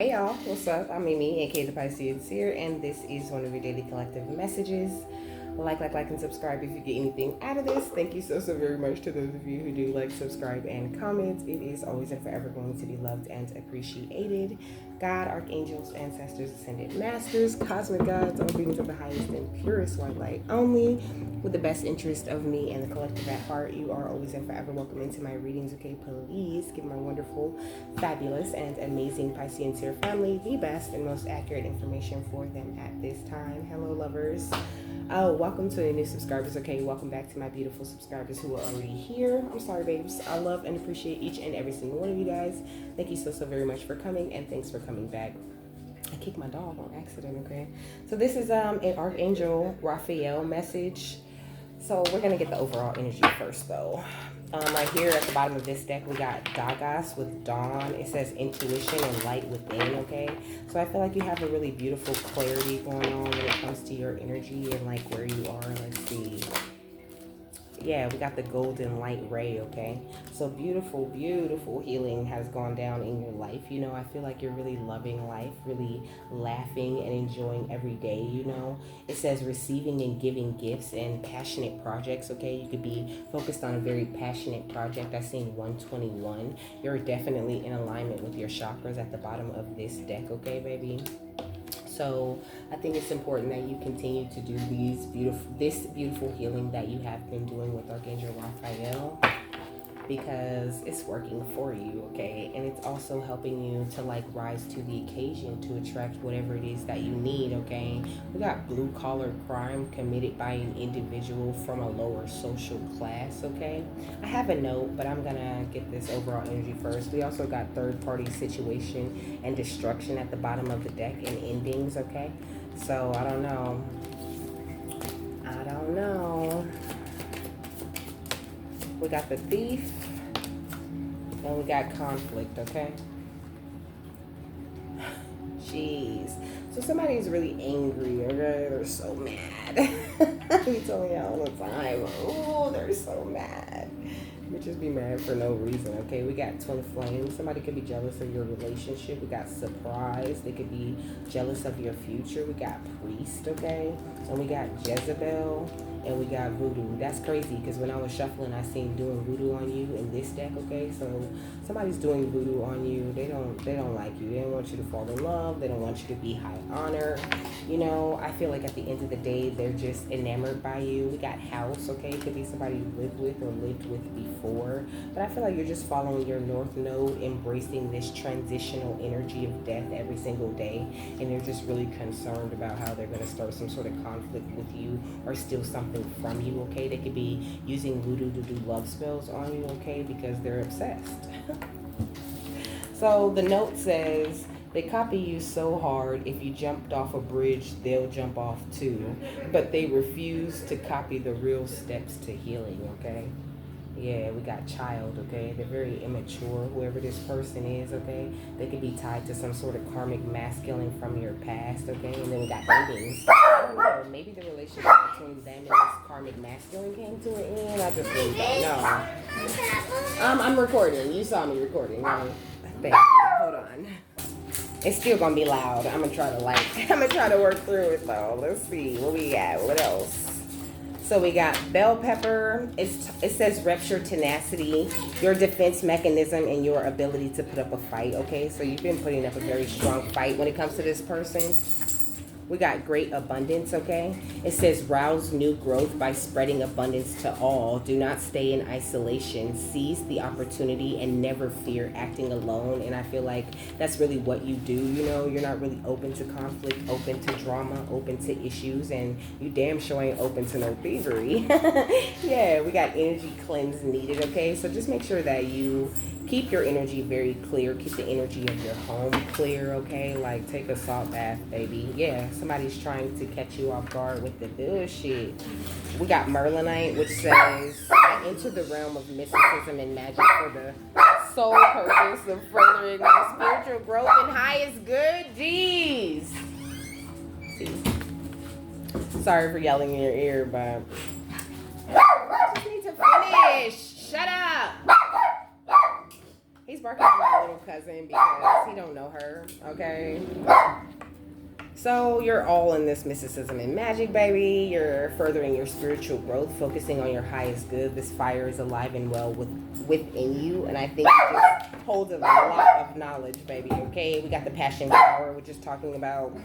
Hey y'all, what's up? I'm Mimi, aka the Pisces here, and this is one of your daily collective messages. Like, and subscribe if you get anything out of this. Thank you so very much to those of you who do like, subscribe, and comment. It is always and forever going to be loved and appreciated. God, archangels, ancestors, ascended masters, cosmic gods, all beings of the highest and purest white light only, with the best interest of me and the collective at heart. You are always and forever welcome into my readings, okay? Please give my wonderful, fabulous, and amazing Pisceans here family the best and most accurate information for them at this time. Hello, lovers. Oh, welcome to any new subscribers, okay? Welcome back to my beautiful subscribers who are already here. I'm sorry, babes. I love and appreciate each and every single one of you guys. Thank you so very much for coming, and thanks for coming back. I kicked my dog on accident, okay? So this is an archangel Raphael message. So we're going to get the overall energy first, though. Right here at the bottom of this deck, we got Dagas with Dawn. It says intuition and light within, okay? So I feel like you have a really beautiful clarity going on when it comes to your energy and like where you are. Let's see. Yeah, we got the golden light ray, okay? So beautiful healing has gone down in your life. You know, I feel like you're really loving life, really laughing and enjoying every day, you know? It says receiving and giving gifts and passionate projects, okay? You could be focused on a very passionate project. I seen 121. You're definitely in alignment with your chakras at the bottom of this deck, okay, baby? So I think it's important that you continue to do this beautiful healing that you have been doing with Archangel Raphael, because it's working for you, okay? And it's also helping you to like rise to the occasion to attract whatever it is that you need, okay? We got blue collar crime committed by an individual from a lower social class, okay? I have a note, but I'm gonna get this overall energy first. We also got third party situation and destruction at the bottom of the deck and endings, okay? So I don't know. We got the thief, and we got conflict, okay? Jeez. So somebody's really angry, okay? They're so mad. We tell me all the time. Oh, they're so mad. You just be mad for no reason, okay? We got twin flames. Somebody could be jealous of your relationship. We got surprise. They could be jealous of your future. We got priest, okay? And we got Jezebel. And we got voodoo. That's crazy because when I was shuffling, I seen doing voodoo on you in this deck, okay? So somebody's doing voodoo on you. They don't like you. They don't want you to fall in love. They don't want you to be high honor. You know, I feel like at the end of the day, they're just enamored by you. We got house, okay? It could be somebody you lived with or lived with before. But I feel like you're just following your north node, embracing this transitional energy of death every single day. And you're just really concerned about how they're going to start some sort of conflict with you or steal something from you, okay? They could be using voodoo to do love spells on you, okay? Because they're obsessed. So the note says, they copy you so hard, if you jumped off a bridge, they'll jump off too. But they refuse to copy the real steps to healing, okay? Yeah, we got child, okay? They're very immature, whoever this person is, okay? They could be tied to some sort of karmic masculine from your past, okay? And then we got endings. I don't know, maybe the relationship between them and this karmic masculine came to an end. I just really don't know. I'm recording. You saw me recording, right? Thank you. Hold on. It's still gonna be loud. I'm gonna try to work through it though. Let's see what we got. What else? So we got bell pepper. It says rupture tenacity, your defense mechanism, and your ability to put up a fight, okay? So you've been putting up a very strong fight when it comes to this person. We got great abundance, okay? It says rouse new growth by spreading abundance to all. Do not stay in isolation. Seize the opportunity and never fear acting alone. And I feel like that's really what you do, you know? You're not really open to conflict, open to drama, open to issues, and you damn sure ain't open to no thievery. Yeah, we got energy cleanse needed, okay? So just make sure that you keep your energy very clear. Keep the energy of your home clear, okay? Like, take a salt bath, baby. Yeah, somebody's trying to catch you off guard with the bullshit. We got Merlinite, which says, I enter the realm of mysticism and magic for the sole purpose of furthering my spiritual growth and highest good. Jeez. See? Sorry for yelling in your ear, but I just need to finish. Shut up. He's barking at my little cousin because he don't know her, okay? So you're all in this mysticism and magic, baby. You're furthering your spiritual growth, focusing on your highest good. This fire is alive and well within you, and I think it just holds a lot of knowledge, baby. Okay, we got the passion power, which is talking about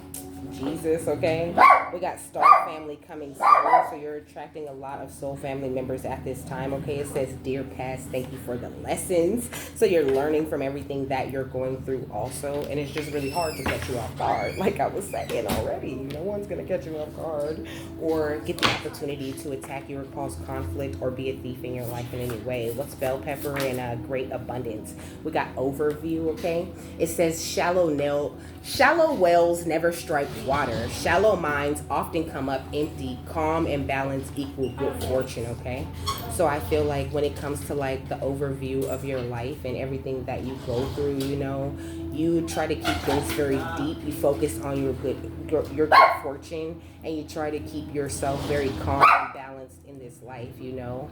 Jesus. Okay, we got star family coming soon, so you're attracting a lot of soul family members at this time. Okay, it says, dear past, thank you for the lessons. So you're learning from everything that you're going through also, and it's just really hard to catch you off guard, like I was saying already. No one's gonna catch you off guard or get the opportunity to attack you or cause conflict or be a thief in your life in any way. What's bell pepper and a great abundance? We got overview. Okay, it says shallow wells never strike water. Shallow minds often come up empty. Calm and balance equal good fortune. Okay, so I feel like when it comes to like the overview of your life and everything that you go through, you know, you try to keep things very deep. You focus on your good fortune, and you try to keep yourself very calm and balanced in this life, you know.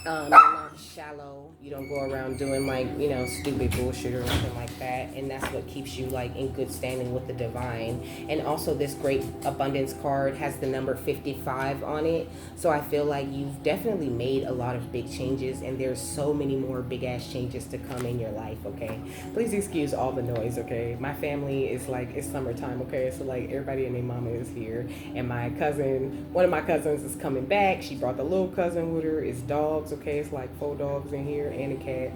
You're not shallow. You don't go around doing like, you know, stupid bullshit or anything like that. And that's what keeps you like in good standing with the divine. And also this great abundance card has the number 55 on it. So I feel like you've definitely made a lot of big changes, and there's so many more big ass changes to come in your life. Okay, please excuse all the noise. Okay, my family is like, it's summertime. Okay, so like everybody and their mama is here, and my cousin, one of my cousins is coming back. She brought the little cousin with her. It's dogs. Okay, it's like 4 dogs in here and a cat.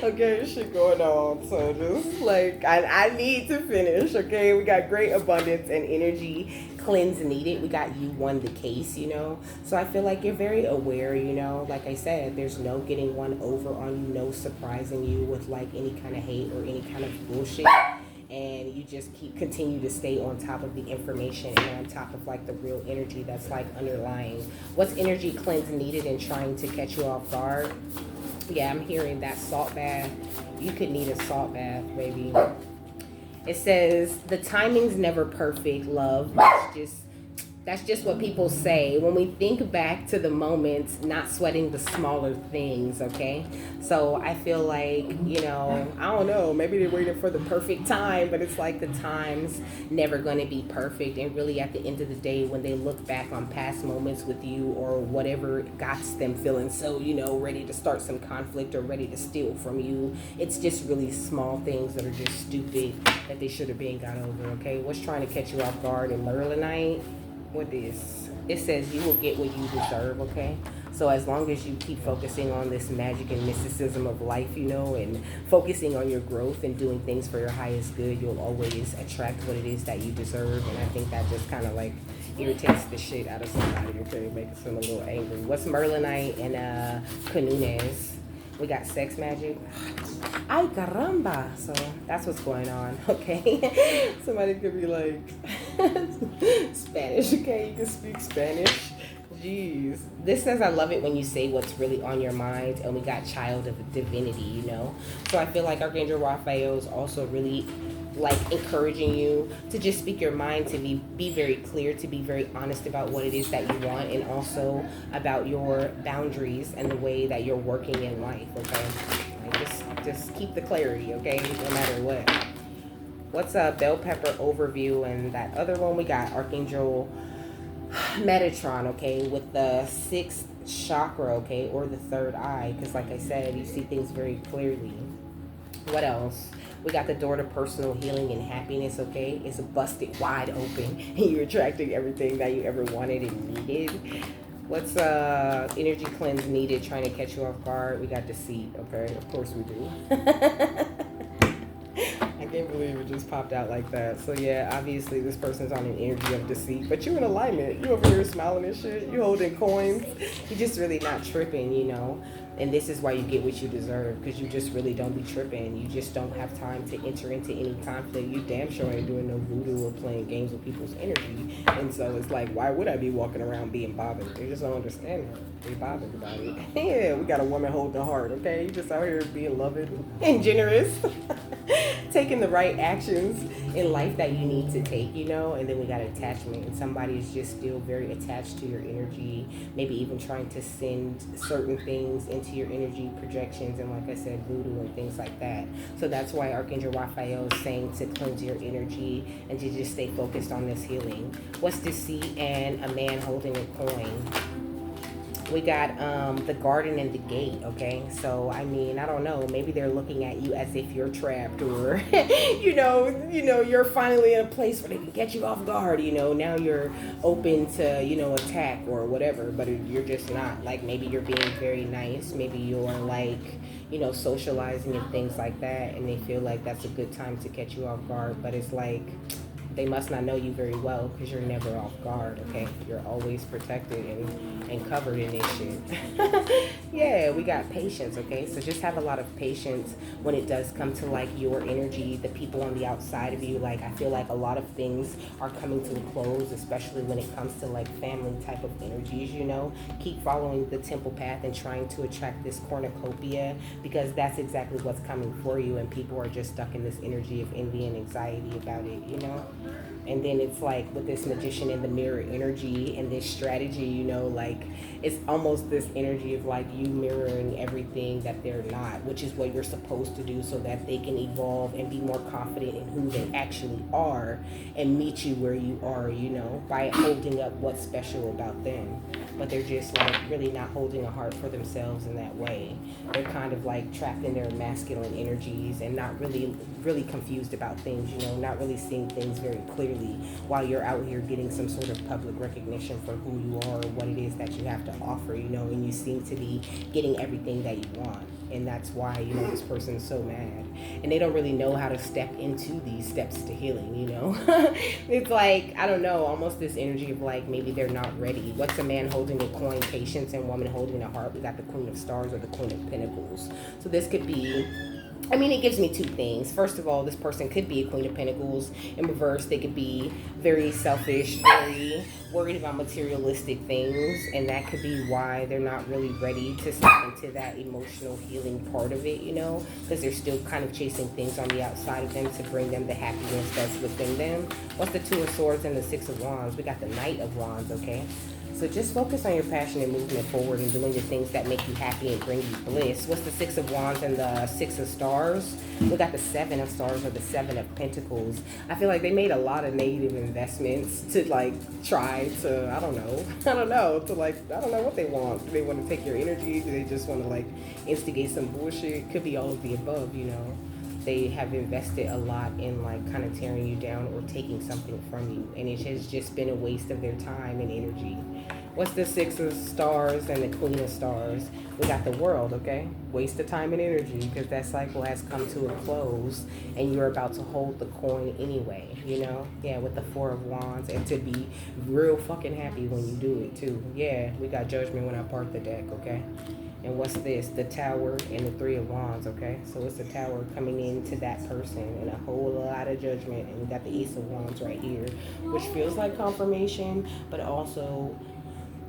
Okay, shit going on. So just like I need to finish. Okay, we got great abundance and energy cleanse needed. We got you won the case, you know. So I feel like you're very aware, you know. Like I said, there's no getting one over on you, no surprising you with like any kind of hate or any kind of bullshit. And you just continue to stay on top of the information and on top of like the real energy that's like underlying. What's energy cleanse needed and trying to catch you off guard? Yeah, I'm hearing that salt bath. You could need a salt bath, baby. It says the timing's never perfect, love. That's just what people say. When we think back to the moments, not sweating the smaller things, okay? So I feel like, you know, I don't know, maybe they're waiting for the perfect time, but it's like the time's never going to be perfect. And really at the end of the day, when they look back on past moments with you or whatever got them feeling so, you know, ready to start some conflict or ready to steal from you, it's just really small things that are just stupid that they should have been got over, okay? What's trying to catch you off guard in Merlinite? What is it? Says you will get what you deserve, okay? So as long as you keep focusing on this magic and mysticism of life, you know, and focusing on your growth and doing things for your highest good, you'll always attract what it is that you deserve. And I think that just kind of like irritates the shit out of somebody, okay? Makes them a little angry. What's Merlinite and Canunes? We got sex magic. Ay caramba. So that's what's going on, okay? Somebody could be like Spanish, okay? You can speak Spanish. Jeez. This says I love it when you say what's really on your mind, and we got child of divinity, you know? So I feel like Archangel Raphael is also really like encouraging you to just speak your mind, to be very clear, to be very honest about what it is that you want, and also about your boundaries and the way that you're working in life, okay? Like just keep the clarity, okay, no matter what. What's a bell pepper overview? And that other one we got Archangel Metatron, okay, with the 6th chakra, okay, or the 3rd eye, because like I said, you see things very clearly. What else? We got the door to personal healing and happiness, okay? It's busted wide open, and you're attracting everything that you ever wanted and needed. What's energy cleanse needed, trying to catch you off guard? We got deceit, okay? Of course we do. I can't believe it just popped out like that. So yeah, obviously this person's on an energy of deceit, but you're in alignment. You over here smiling and shit. You holding coins. You're just really not tripping, you know. And this is why you get what you deserve, because you just really don't be tripping. You just don't have time to enter into any conflict. You damn sure ain't doing no voodoo or playing games with people's energy. And so it's like, why would I be walking around being bothered? They just don't understand her. They bothered about it. Yeah, we got a woman holding the heart, okay? You just out here being loving and generous. taking the right actions in life that you need to take, you know. And then we got attachment, and somebody is just still very attached to your energy, maybe even trying to send certain things into your energy projections, and like I said, voodoo and things like that. So that's why Archangel Raphael is saying to cleanse your energy and to just stay focused on this healing. What's deceit and a man holding a coin? We got the garden and the gate, okay? So, I mean, I don't know. Maybe they're looking at you as if you're trapped, or, you're finally in a place where they can get you off guard, Now you're open to, attack or whatever, but you're just not. Like, maybe you're being very nice. Maybe you're, like, socializing and things like that, and they feel like that's a good time to catch you off guard. But it's like, they must not know you very well, because you're never off guard, okay? You're always protected and covered in this shit. Yeah, we got patience, okay? So just have a lot of patience when it does come to, like, your energy, the people on the outside of you. Like, I feel like a lot of things are coming to a close, especially when it comes to, like, family type of energies, Keep following the temple path and trying to attract this cornucopia, because that's exactly what's coming for you, and people are just stuck in this energy of envy and anxiety about it, And then it's like with this magician in the mirror energy and this strategy, like it's almost this energy of like you mirroring everything that they're not, which is what you're supposed to do so that they can evolve and be more confident in who they actually are and meet you where you are, by holding up what's special about them. But they're just like really not holding a heart for themselves in that way. They're kind of like trapped in their masculine energies and not really confused about things, not really seeing things very clearly, while you're out here getting some sort of public recognition for who you are or what it is that you have to offer, and you seem to be getting everything that you want. And that's why, this person's so mad. And they don't really know how to step into these steps to healing, It's like, I don't know, almost this energy of like, maybe they're not ready. What's a man holding a coin? Patience. And woman holding a heart. We got the Queen of Stars or the Queen of Pentacles. So this could be, it gives me two things. First of all, this person could be a Queen of Pentacles. In reverse, they could be very selfish, very worried about materialistic things. And that could be why they're not really ready to step into that emotional healing part of it, because they're still kind of chasing things on the outside of them to bring them the happiness that's within them. What's the Two of Swords and the Six of Wands? We got the Knight of Wands, okay? So just focus on your passion and movement forward and doing the things that make you happy and bring you bliss. What's the Six of Wands and the Six of Stars? We got the Seven of Stars or the Seven of Pentacles. I feel like they made a lot of negative investments to like try to, I don't know what they want. Do they want to take your energy? Do they just want to like instigate some bullshit? Could be all of the above, They have invested a lot in like kind of tearing you down or taking something from you, and it has just been a waste of their time and energy. What's the Six of Stars and the Queen of Stars? We got the World, okay? Waste of time and energy, because that cycle has come to a close and you're about to hold the coin anyway, Yeah, with the Four of Wands, and to be real fucking happy when you do it too. Yeah, we got Judgment when I part the deck, okay? And what's this? The Tower and the Three of Wands, okay? So it's the Tower coming into that person and a whole lot of judgment. And we got the Ace of Wands right here, which feels like confirmation, but also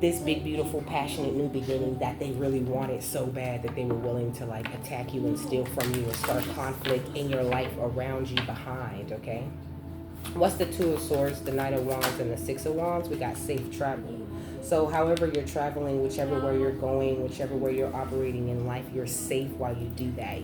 this big, beautiful, passionate new beginning that they really wanted so bad that they were willing to like attack you and steal from you and start conflict in your life around you behind, okay? What's the Two of Swords, the Knight of Wands, and the Six of Wands? We got safe travel. So however you're traveling, whichever way you're going, whichever way you're operating in life, you're safe while you do that,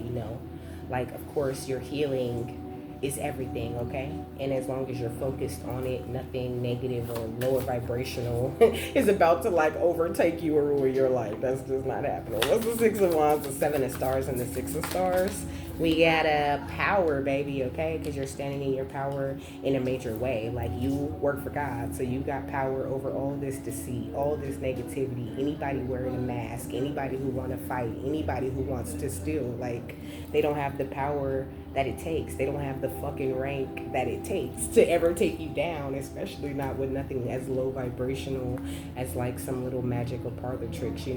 Like, of course, your healing is everything, okay? And as long as you're focused on it, nothing negative or lower vibrational is about to like overtake you or ruin your life. That's just not happening. What's the Six of Wands, the Seven of Stars, and the Six of Stars? We got a power, baby, okay? Because you're standing in your power in a major way. Like, you work for God, so you got power over all this deceit, all this negativity, anybody wearing a mask, anybody who want to fight, anybody who wants to steal. Like, they don't have the power that it takes. They don't have the fucking rank that it takes to ever take you down, especially not with nothing as low vibrational as like some little magical parlor tricks,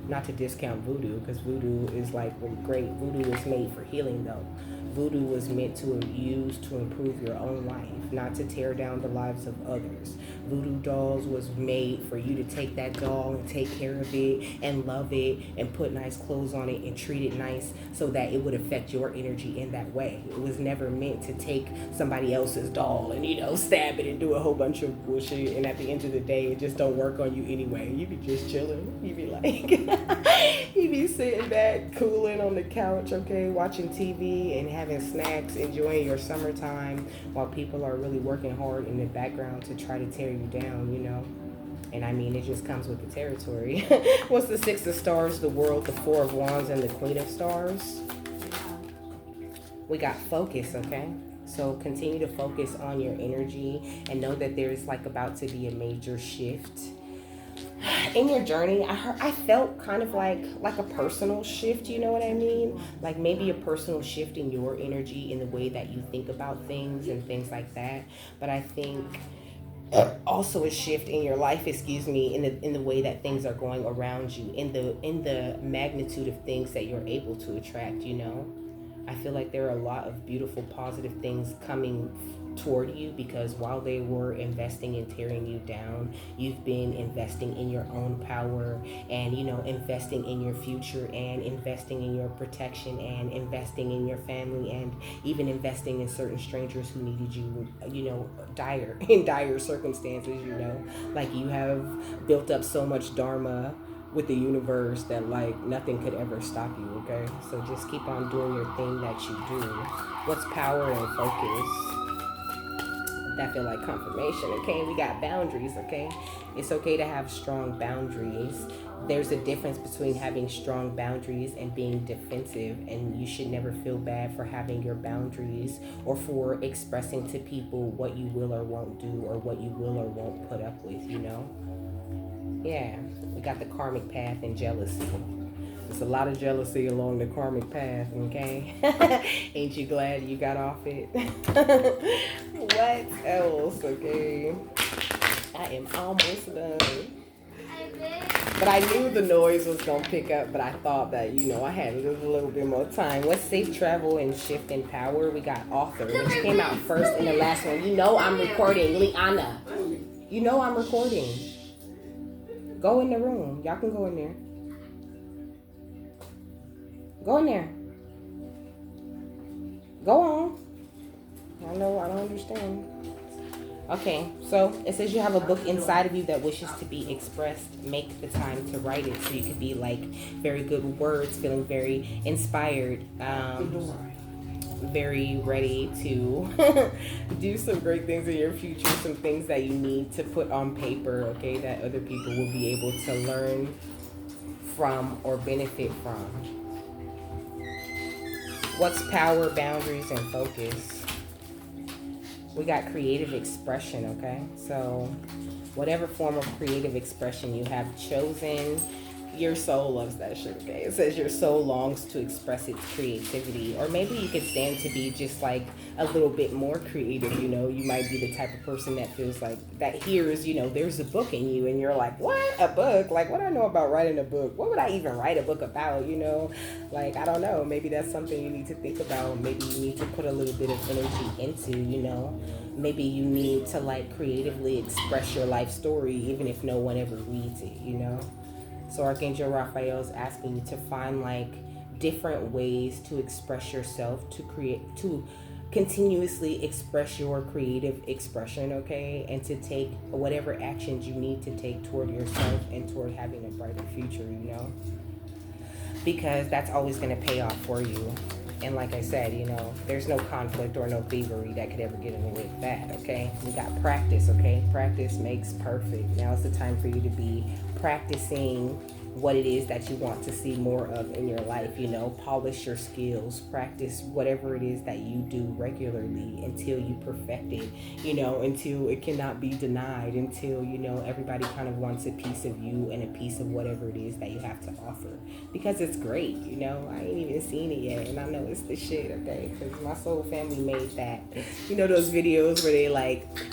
Not to discount voodoo, because voodoo is like really great. Voodoo is made for healing though. Voodoo was meant to use to improve your own life, not to tear down the lives of others. Voodoo dolls was made for you to take that doll and take care of it and love it and put nice clothes on it and treat it nice so that it would affect your energy in that way. It was never meant to take somebody else's doll and, stab it and do a whole bunch of bullshit, and at the end of the day, it just don't work on you anyway. You be just chilling. You be like, you be sitting back, cooling on the couch, okay, watching TV and having snacks, enjoying your summertime while people are really working hard in the background to try to tear you down, And I mean, it just comes with the territory. What's the Six of Stars, the World, the Four of Wands, and the Queen of Stars? We got focus, okay? So continue to focus on your energy and know that there's about to be a major shift in your journey. I felt kind of like a personal shift, you know what I mean? Like maybe a personal shift in your energy, in the way that you think about things and things like that. But I think also a shift in your life, in the way that things are going around you, in the magnitude of things that you're able to attract, I feel like there are a lot of beautiful, positive things coming toward you, because while they were investing in tearing you down, you've been investing in your own power and, investing in your future and investing in your protection and investing in your family and even investing in certain strangers who needed you, in dire circumstances, like you have built up so much dharma with the universe that nothing could ever stop you, okay? So just keep on doing your thing that you do. What's power and focus? That feel like confirmation, okay? We got boundaries, okay? It's okay to have strong boundaries. There's a difference between having strong boundaries and being defensive, and you should never feel bad for having your boundaries or for expressing to people what you will or won't do or what you will or won't put up with, Yeah, we got the karmic path and jealousy. There's a lot of jealousy along the karmic path, okay? Ain't you glad you got off it? What else, okay? I am almost done. But I knew the noise was going to pick up, but I thought that, I had a little bit more time. What's safe travel and shift in power? We got author, which came out first in the last one. I'm recording, Liana. I'm recording. Go in the room. Y'all can go in there. Go in there. Go on. I know, I don't understand. Okay, so it says you have a book inside of you that wishes to be expressed. Make the time to write it so you could be very good with words, feeling very inspired, very ready to do some great things in your future, some things that you need to put on paper, okay, that other people will be able to learn from or benefit from. What's power, boundaries, and focus? We got creative expression, okay? So whatever form of creative expression you have chosen, your soul loves that shit, okay? It says your soul longs to express its creativity. Or maybe you could stand to be just a little bit more creative, You might be the type of person that feels that hears, there's a book in you, and you're like, what? A book? What do I know about writing a book? What would I even write a book about, I don't know. Maybe that's something you need to think about. Maybe you need to put a little bit of energy into, Maybe you need to creatively express your life story, even if no one ever reads it, So Archangel Raphael is asking you to find different ways to express yourself, to continuously express your creative expression, okay? And to take whatever actions you need to take toward yourself and toward having a brighter future, Because that's always going to pay off for you. And like I said, there's no conflict or no thievery that could ever get in the way of that, okay? We got practice, okay? Practice makes perfect. Now is the time for you to be practicing what it is that you want to see more of in your life, polish your skills, practice whatever it is that you do regularly until you perfect it, until it cannot be denied, until, everybody kind of wants a piece of you and a piece of whatever it is that you have to offer, because it's great, I ain't even seen it yet, and I know it's the shit, okay, because my soul family made that, those videos where they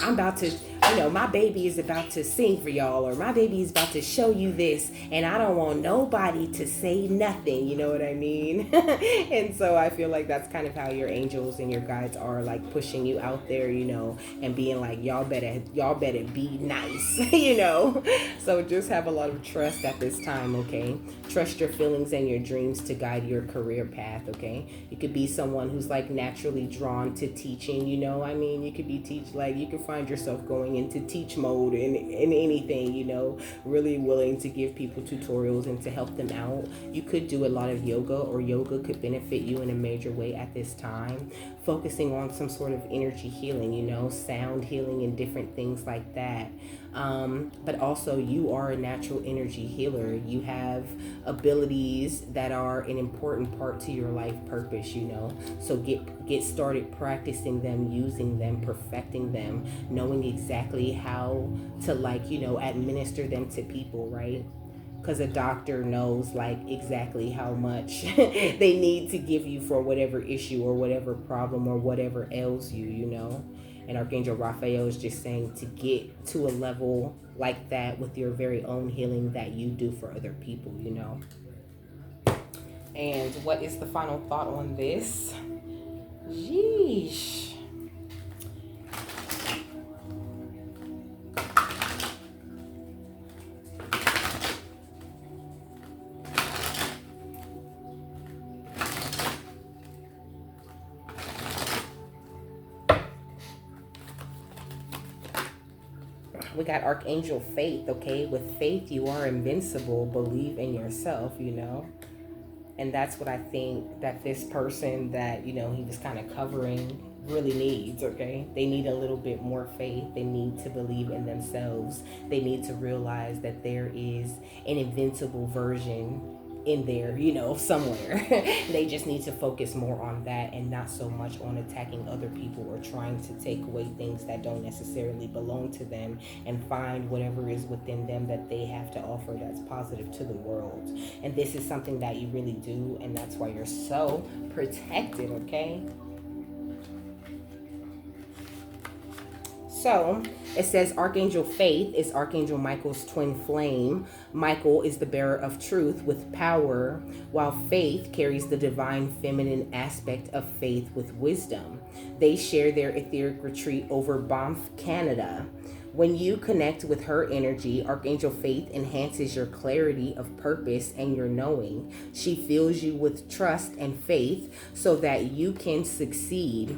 I'm about to you know, my baby is about to sing for y'all, or my baby is about to show you this, and I don't want nobody to say nothing, you know what I mean? And so I feel like that's kind of how your angels and your guides are, like pushing you out there, you know, and being like, y'all better be nice, you know. So just have a lot of trust at this time, okay? Trust your feelings and your dreams to guide your career path, okay? You could be someone who's like naturally drawn to teaching, you know. I mean, you could be you could find yourself going into teach mode in anything, you know, really willing to give people tutorials and to help them out. You could do a lot of yoga, or yoga could benefit you in a major way at this time. Focusing on some sort of energy healing, you know, sound healing and different things like that. But also, you are a natural energy healer. You have abilities that are an important part to your life purpose, you know. So get started practicing them, using them, perfecting them, knowing exactly how to, like, you know, administer them to people, right? Because a doctor knows like exactly how much they need to give you for whatever issue or whatever problem or whatever ails you, you know. And Archangel Raphael is just saying to get to a level like that with your very own healing that you do for other people, you know. And what is the final thought on this? Yeesh. We got Archangel Faith, okay? With faith, you are invincible. Believe in yourself, you know? And that's what I think that this person that, you know, he was kind of covering really needs, okay? They need a little bit more faith. They need to believe in themselves. They need to realize that there is an invincible version in there, you know, somewhere. They just need to focus more on that and not so much on attacking other people or trying to take away things that don't necessarily belong to them, and find whatever is within them that they have to offer that's positive to the world. And this is something that you really do, and that's why you're so protected, okay? So it says Archangel Faith is Archangel Michael's twin flame. Michael is the bearer of truth with power, while Faith carries the divine feminine aspect of faith with wisdom. They share their etheric retreat over Banff, Canada. When you connect with her energy, Archangel Faith enhances your clarity of purpose and your knowing. She fills you with trust and faith so that you can succeed.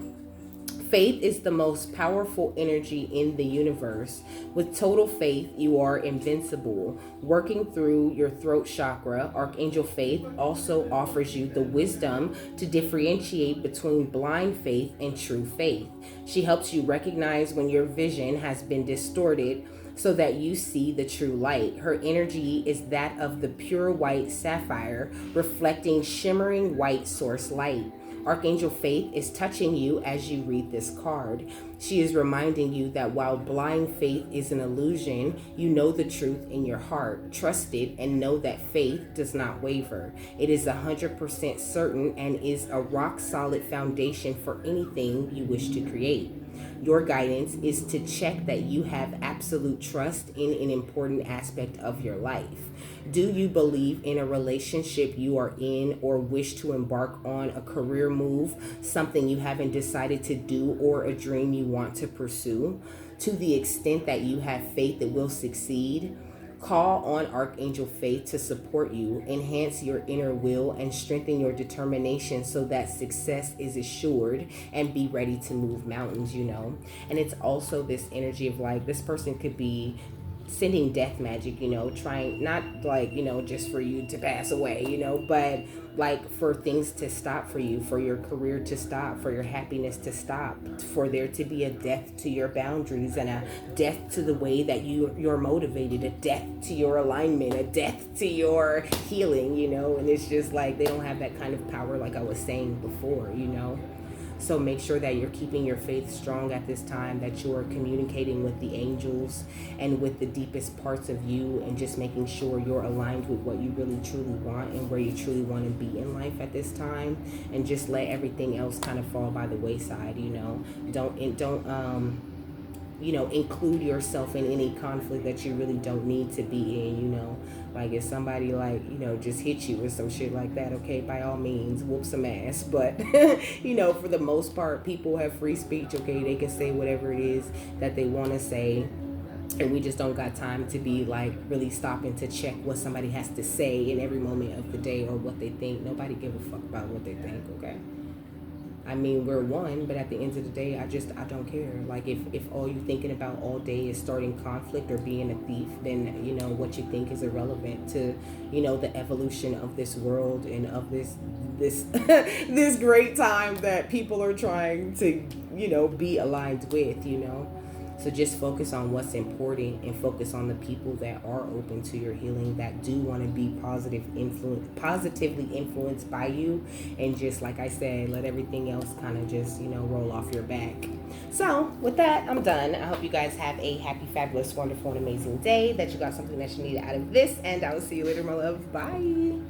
Faith is the most powerful energy in the universe. With total faith, you are invincible. Working through your throat chakra, Archangel Faith also offers you the wisdom to differentiate between blind faith and true faith. She helps you recognize when your vision has been distorted so that you see the true light. Her energy is that of the pure white sapphire, reflecting shimmering white source light. Archangel Faith is touching you as you read this card. She is reminding you that while blind faith is an illusion, you know the truth in your heart. Trust it and know that faith does not waver. It is 100% certain and is a rock solid foundation for anything you wish to create. Your guidance is to check that you have absolute trust in an important aspect of your life. Do you believe in a relationship you are in, or wish to embark on a career move, something you haven't decided to do, or a dream you want to pursue? To the extent that you have faith it will succeed, call on Archangel Faith to support you, enhance your inner will, and strengthen your determination so that success is assured, and be ready to move mountains, you know. And it's also this energy of like, this person could be sending death magic, you know, trying, not like, you know, just for you to pass away, you know, but like for things to stop for you, for your career to stop, for your happiness to stop, for there to be a death to your boundaries, and a death to the way that you're motivated, a death to your alignment, a death to your healing, you know. And it's just like they don't have that kind of power like I was saying before, you know. So make sure that you're keeping your faith strong at this time, that you're communicating with the angels and with the deepest parts of you, and just making sure you're aligned with what you really truly want and where you truly want to be in life at this time, and just let everything else kind of fall by the wayside, you know. Don't include yourself in any conflict that you really don't need to be in. Like if somebody like, just hit you with some shit like that, okay, by all means, whoop some ass. But, for the most part, people have free speech, okay? They can say whatever it is that they want to say. And we just don't got time to be like really stopping to check what somebody has to say in every moment of the day or what they think. Nobody give a fuck about what they think, okay? I mean, we're one, but at the end of the day, I don't care. Like, if all you're thinking about all day is starting conflict or being a thief, then, what you think is irrelevant to, the evolution of this world and of this this great time that people are trying to, be aligned with. So just focus on what's important and focus on the people that are open to your healing, that do want to be positively influenced by you. And just like I said, let everything else kind of just, roll off your back. So with that, I'm done. I hope you guys have a happy, fabulous, wonderful, and amazing day, that you got something that you need out of this. And I will see you later, my love. Bye.